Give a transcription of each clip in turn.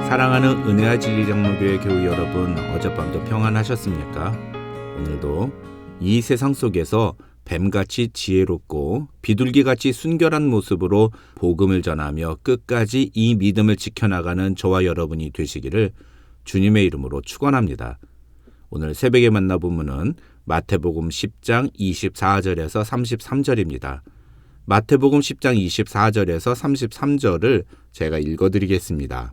사랑하는 은혜와 진리 장로교회 교우 여러분, 어젯밤도 평안하셨습니까? 오늘도 이 세상 속에서 뱀같이 지혜롭고 비둘기같이 순결한 모습으로 복음을 전하며 끝까지 이 믿음을 지켜나가는 저와 여러분이 되시기를 주님의 이름으로 축원합니다. 오늘 새벽에 만나본 문은 마태복음 10장 24절에서 33절입니다. 마태복음 10장 24절에서 33절을 제가 읽어드리겠습니다.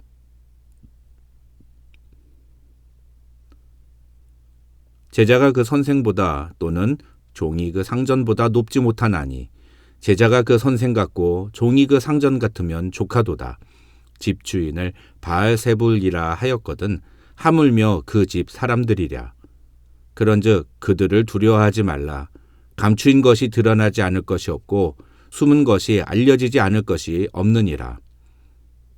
제자가 그 선생보다 또는 종이 그 상전보다 높지 못하나니 제자가 그 선생 같고 종이 그 상전 같으면 조카도다. 집주인을 바알세불이라 하였거든 하물며 그 집 사람들이랴. 그런즉 그들을 두려워하지 말라. 감추인 것이 드러나지 않을 것이 없고 숨은 것이 알려지지 않을 것이 없느니라.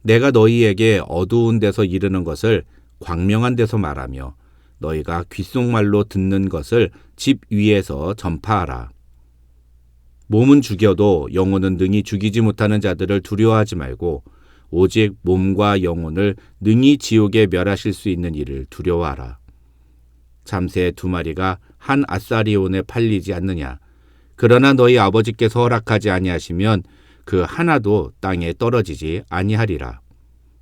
내가 너희에게 어두운 데서 이르는 것을 광명한 데서 말하며 너희가 귓속말로 듣는 것을 집 위에서 전파하라. 몸은 죽여도 영혼은 능히 죽이지 못하는 자들을 두려워하지 말고 오직 몸과 영혼을 능히 지옥에 멸하실 수 있는 이를 두려워하라. 참새 2마리가 한 아사리온에 팔리지 않느냐. 그러나 너희 아버지께서 허락하지 아니하시면 그 하나도 땅에 떨어지지 아니하리라.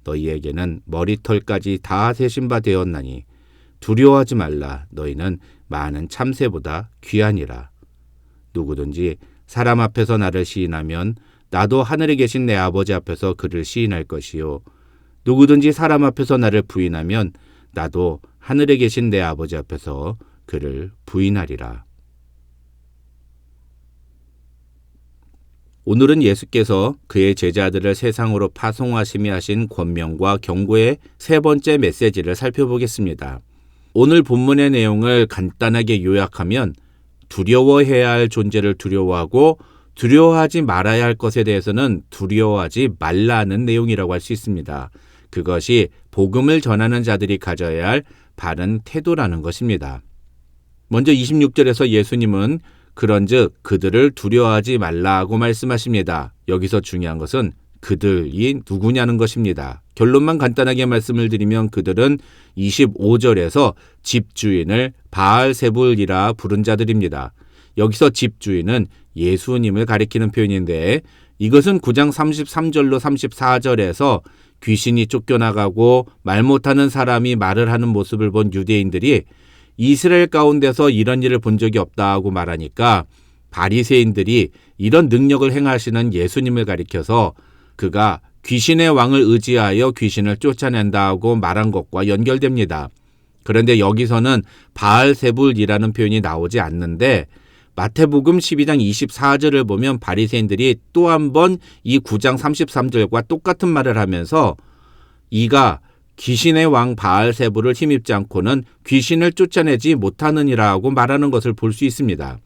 너희에게는 머리털까지 다 세신 바 되었나니 두려워하지 말라. 너희는 많은 참새보다 귀하니라. 누구든지 사람 앞에서 나를 시인하면 나도 하늘에 계신 내 아버지 앞에서 그를 시인할 것이요. 누구든지 사람 앞에서 나를 부인하면 나도 하늘에 계신 내 아버지 앞에서 그를 부인하리라. 오늘은 예수께서 그의 제자들을 세상으로 파송하심이 하신 권명과 경고의 세 번째 메시지를 살펴보겠습니다. 오늘 본문의 내용을 간단하게 요약하면 두려워해야 할 존재를 두려워하고 두려워하지 말아야 할 것에 대해서는 두려워하지 말라는 내용이라고 할 수 있습니다. 그것이 복음을 전하는 자들이 가져야 할 바른 태도라는 것입니다. 먼저 26절에서 예수님은 그런즉 그들을 두려워하지 말라고 말씀하십니다. 여기서 중요한 것은 그들이 누구냐는 것입니다. 결론만 간단하게 말씀을 드리면 그들은 25절에서 집주인을 바알세불이라 부른 자들입니다. 여기서 집주인은 예수님을 가리키는 표현인데 이것은 9장 33절로 34절에서 귀신이 쫓겨나가고 말 못하는 사람이 말을 하는 모습을 본 유대인들이 이스라엘 가운데서 이런 일을 본 적이 없다고 말하니까 바리새인들이 이런 능력을 행하시는 예수님을 가리켜서 그가 귀신의 왕을 의지하여 귀신을 쫓아낸다고 말한 것과 연결됩니다. 그런데 여기서는 바알세불이라는 표현이 나오지 않는데 마태복음 12장 24절을 보면 바리새인들이 또 한 번 이 9장 33절과 똑같은 말을 하면서 이가 귀신의 왕 바알세불을 힘입지 않고는 귀신을 쫓아내지 못하느니라고 말하는 것을 볼 수 있습니다.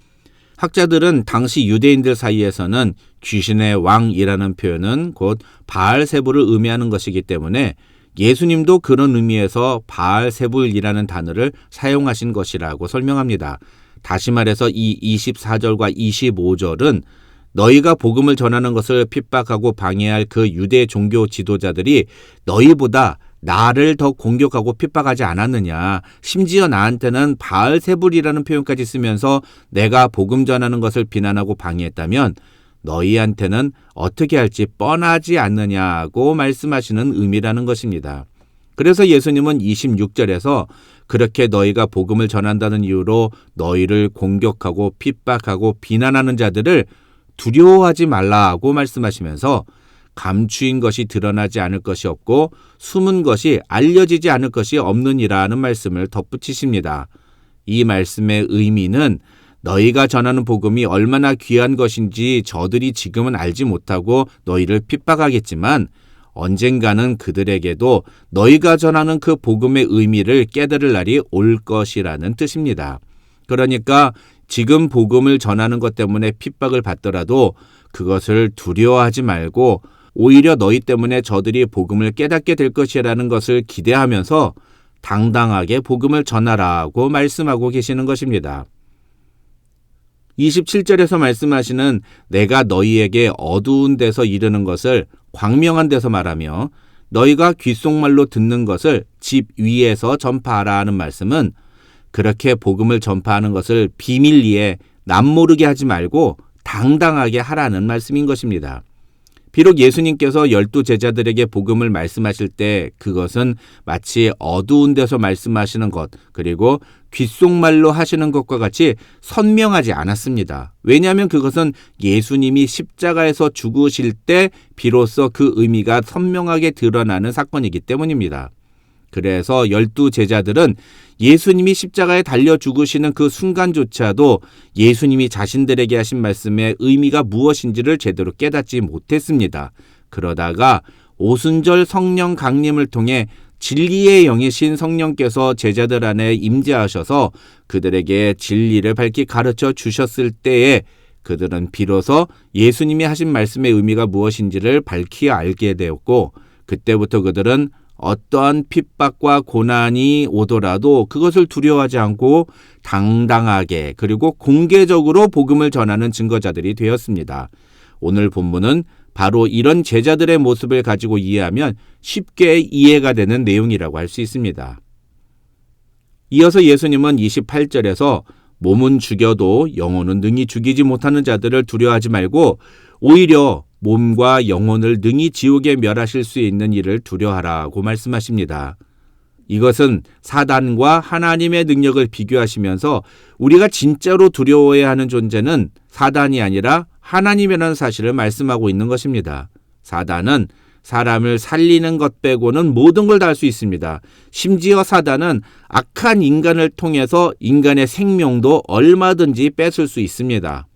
학자들은 당시 유대인들 사이에서는 귀신의 왕이라는 표현은 곧 바알세불을 의미하는 것이기 때문에 예수님도 그런 의미에서 바알세불이라는 단어를 사용하신 것이라고 설명합니다. 다시 말해서 이 24절과 25절은 너희가 복음을 전하는 것을 핍박하고 방해할 그 유대 종교 지도자들이 너희보다 나를 더 공격하고 핍박하지 않았느냐. 심지어 나한테는 바알세불이라는 표현까지 쓰면서 내가 복음 전하는 것을 비난하고 방해했다면 너희한테는 어떻게 할지 뻔하지 않느냐고 말씀하시는 의미라는 것입니다. 그래서 예수님은 26절에서 그렇게 너희가 복음을 전한다는 이유로 너희를 공격하고 핍박하고 비난하는 자들을 두려워하지 말라고 말씀하시면서 감추인 것이 드러나지 않을 것이 없고 숨은 것이 알려지지 않을 것이 없느니라는 말씀을 덧붙이십니다. 이 말씀의 의미는 너희가 전하는 복음이 얼마나 귀한 것인지 저들이 지금은 알지 못하고 너희를 핍박하겠지만 언젠가는 그들에게도 너희가 전하는 그 복음의 의미를 깨달을 날이 올 것이라는 뜻입니다. 그러니까 지금 복음을 전하는 것 때문에 핍박을 받더라도 그것을 두려워하지 말고 오히려 너희 때문에 저들이 복음을 깨닫게 될 것이라는 것을 기대하면서 당당하게 복음을 전하라고 말씀하고 계시는 것입니다. 27절에서 말씀하시는 내가 너희에게 어두운 데서 이르는 것을 광명한 데서 말하며 너희가 귓속말로 듣는 것을 집 위에서 전파하라 하는 말씀은 그렇게 복음을 전파하는 것을 비밀리에 남모르게 하지 말고 당당하게 하라는 말씀인 것입니다. 비록 예수님께서 12 제자들에게 복음을 말씀하실 때 그것은 마치 어두운 데서 말씀하시는 것, 그리고 귓속말로 하시는 것과 같이 선명하지 않았습니다. 왜냐하면 그것은 예수님이 십자가에서 죽으실 때 비로소 그 의미가 선명하게 드러나는 사건이기 때문입니다. 그래서 12 제자들은 예수님이 십자가에 달려 죽으시는 그 순간조차도 예수님이 자신들에게 하신 말씀의 의미가 무엇인지를 제대로 깨닫지 못했습니다. 그러다가 오순절 성령 강림을 통해 진리의 영이신 성령께서 제자들 안에 임재하셔서 그들에게 진리를 밝히 가르쳐 주셨을 때에 그들은 비로소 예수님이 하신 말씀의 의미가 무엇인지를 밝히 알게 되었고, 그때부터 그들은 어떠한 핍박과 고난이 오더라도 그것을 두려워하지 않고 당당하게 그리고 공개적으로 복음을 전하는 증거자들이 되었습니다. 오늘 본문은 바로 이런 제자들의 모습을 가지고 이해하면 쉽게 이해가 되는 내용이라고 할 수 있습니다. 이어서 예수님은 28절에서 몸은 죽여도 영혼은 능히 죽이지 못하는 자들을 두려워하지 말고 오히려 몸과 영혼을 능히 지옥에 멸하실 수 있는 이를 두려워하라고 말씀하십니다. 이것은 사단과 하나님의 능력을 비교하시면서 우리가 진짜로 두려워해야 하는 존재는 사단이 아니라 하나님이라는 사실을 말씀하고 있는 것입니다. 사단은 사람을 살리는 것 빼고는 모든 걸 다 할 수 있습니다. 심지어 사단은 악한 인간을 통해서 인간의 생명도 얼마든지 뺏을 수 있습니다.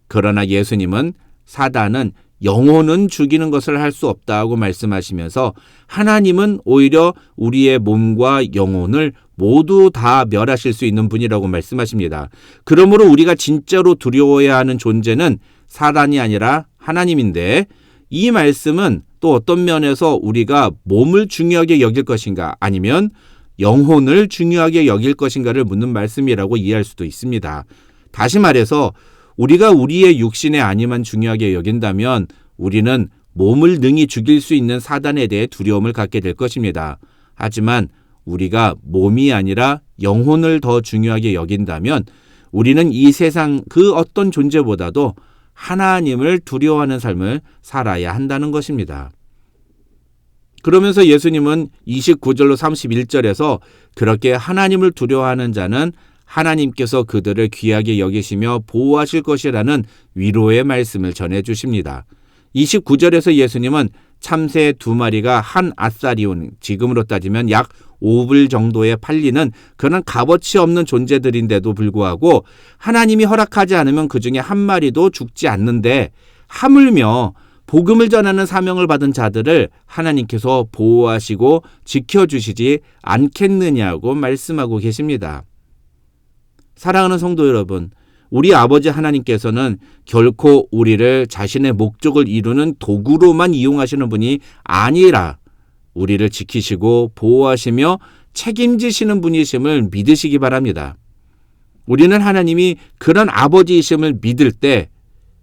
그러나 예수님은 사단은 영혼은 죽이는 것을 할 수 없다고 말씀하시면서 하나님은 오히려 우리의 몸과 영혼을 모두 다 멸하실 수 있는 분이라고 말씀하십니다. 그러므로 우리가 진짜로 두려워해야 하는 존재는 사단이 아니라 하나님인데, 이 말씀은 또 어떤 면에서 우리가 몸을 중요하게 여길 것인가 아니면 영혼을 중요하게 여길 것인가를 묻는 말씀이라고 이해할 수도 있습니다. 다시 말해서 우리가 우리의 육신의 안위만 중요하게 여긴다면 우리는 몸을 능히 죽일 수 있는 사단에 대해 두려움을 갖게 될 것입니다. 하지만 우리가 몸이 아니라 영혼을 더 중요하게 여긴다면 우리는 이 세상 그 어떤 존재보다도 하나님을 두려워하는 삶을 살아야 한다는 것입니다. 그러면서 예수님은 29절로 31절에서 그렇게 하나님을 두려워하는 자는 하나님께서 그들을 귀하게 여기시며 보호하실 것이라는 위로의 말씀을 전해주십니다. 29절에서 예수님은 참새 2마리가 한 아사리온, 지금으로 따지면 약 5불 정도에 팔리는 그런 값어치 없는 존재들인데도 불구하고 하나님이 허락하지 않으면 그 중에 한 마리도 죽지 않는데 하물며 복음을 전하는 사명을 받은 자들을 하나님께서 보호하시고 지켜주시지 않겠느냐고 말씀하고 계십니다. 사랑하는 성도 여러분, 우리 아버지 하나님께서는 결코 우리를 자신의 목적을 이루는 도구로만 이용하시는 분이 아니라 우리를 지키시고 보호하시며 책임지시는 분이심을 믿으시기 바랍니다. 우리는 하나님이 그런 아버지이심을 믿을 때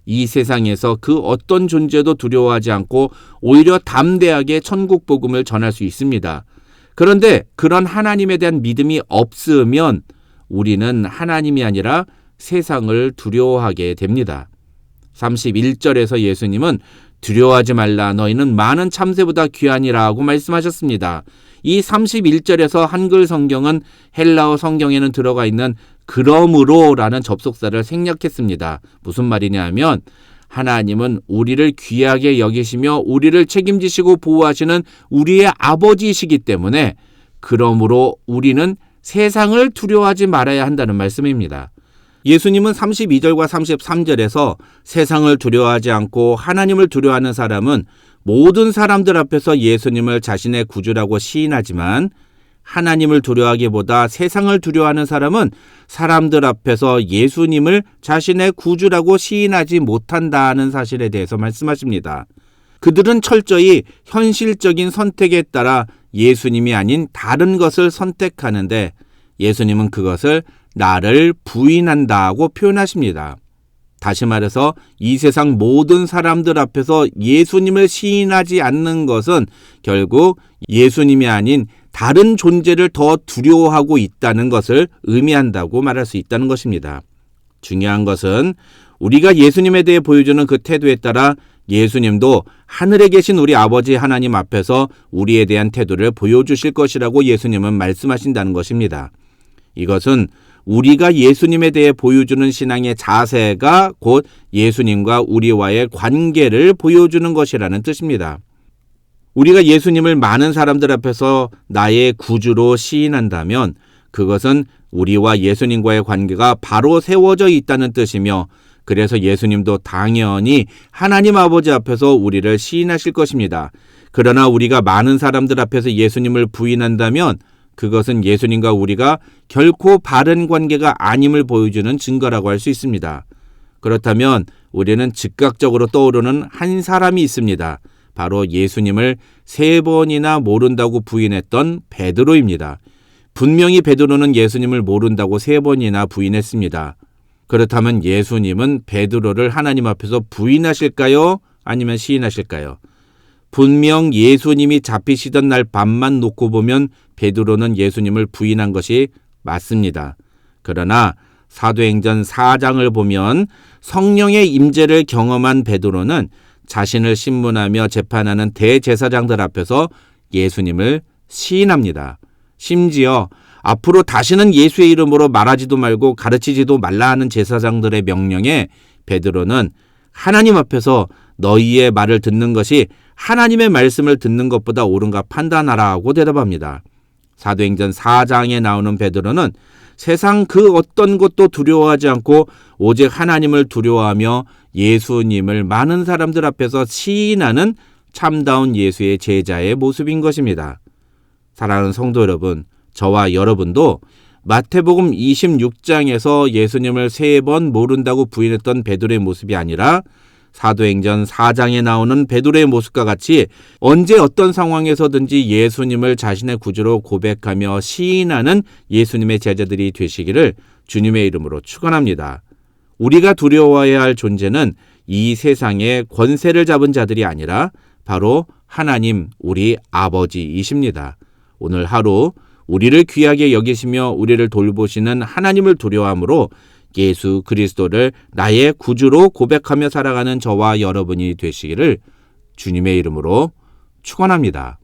이 세상에서 그 어떤 존재도 두려워하지 않고 오히려 담대하게 천국 복음을 전할 수 있습니다. 그런데 그런 하나님에 대한 믿음이 없으면 우리는 하나님이 아니라 세상을 두려워하게 됩니다. 31절에서 예수님은 두려워하지 말라, 너희는 많은 참새보다 귀하니라고 말씀하셨습니다. 이 31절에서 한글 성경은 헬라어 성경에는 들어가 있는 그러므로라는 접속사를 생략했습니다. 무슨 말이냐 하면 하나님은 우리를 귀하게 여기시며 우리를 책임지시고 보호하시는 우리의 아버지이시기 때문에 그러므로 우리는 세상을 두려워하지 말아야 한다는 말씀입니다. 예수님은 32절과 33절에서 세상을 두려워하지 않고 하나님을 두려워하는 사람은 모든 사람들 앞에서 예수님을 자신의 구주라고 시인하지만 하나님을 두려워하기보다 세상을 두려워하는 사람은 사람들 앞에서 예수님을 자신의 구주라고 시인하지 못한다는 사실에 대해서 말씀하십니다. 그들은 철저히 현실적인 선택에 따라 예수님이 아닌 다른 것을 선택하는데 예수님은 그것을 나를 부인한다고 표현하십니다. 다시 말해서 이 세상 모든 사람들 앞에서 예수님을 시인하지 않는 것은 결국 예수님이 아닌 다른 존재를 더 두려워하고 있다는 것을 의미한다고 말할 수 있다는 것입니다. 중요한 것은 우리가 예수님에 대해 보여주는 그 태도에 따라 예수님도 하늘에 계신 우리 아버지 하나님 앞에서 우리에 대한 태도를 보여주실 것이라고 예수님은 말씀하신다는 것입니다. 이것은 우리가 예수님에 대해 보여주는 신앙의 자세가 곧 예수님과 우리와의 관계를 보여주는 것이라는 뜻입니다. 우리가 예수님을 많은 사람들 앞에서 나의 구주로 시인한다면 그것은 우리와 예수님과의 관계가 바로 세워져 있다는 뜻이며 그래서 예수님도 당연히 하나님 아버지 앞에서 우리를 시인하실 것입니다. 그러나 우리가 많은 사람들 앞에서 예수님을 부인한다면 그것은 예수님과 우리가 결코 바른 관계가 아님을 보여주는 증거라고 할 수 있습니다. 그렇다면 우리는 즉각적으로 떠오르는 한 사람이 있습니다. 바로 예수님을 3번이나 모른다고 부인했던 베드로입니다. 분명히 베드로는 예수님을 모른다고 3번이나 부인했습니다. 그렇다면 예수님은 베드로를 하나님 앞에서 부인하실까요? 아니면 시인하실까요? 분명 예수님이 잡히시던 날 밤만 놓고 보면 베드로는 예수님을 부인한 것이 맞습니다. 그러나 사도행전 4장을 보면 성령의 임재를 경험한 베드로는 자신을 신문하며 재판하는 대제사장들 앞에서 예수님을 시인합니다. 심지어 앞으로 다시는 예수의 이름으로 말하지도 말고 가르치지도 말라 하는 제사장들의 명령에 베드로는 하나님 앞에서 너희의 말을 듣는 것이 하나님의 말씀을 듣는 것보다 옳은가 판단하라고 대답합니다. 사도행전 4장에 나오는 베드로는 세상 그 어떤 것도 두려워하지 않고 오직 하나님을 두려워하며 예수님을 많은 사람들 앞에서 시인하는 참다운 예수의 제자의 모습인 것입니다. 사랑하는 성도 여러분, 저와 여러분도 마태복음 26장에서 예수님을 3번 모른다고 부인했던 베드로의 모습이 아니라 사도행전 4장에 나오는 베드로의 모습과 같이 언제 어떤 상황에서든지 예수님을 자신의 구주로 고백하며 시인하는 예수님의 제자들이 되시기를 주님의 이름으로 축원합니다. 우리가 두려워해야 할 존재는 이 세상의 권세를 잡은 자들이 아니라 바로 하나님 우리 아버지이십니다. 오늘 하루 우리를 귀하게 여기시며 우리를 돌보시는 하나님을 두려워함으로 예수 그리스도를 나의 구주로 고백하며 살아가는 저와 여러분이 되시기를 주님의 이름으로 축원합니다.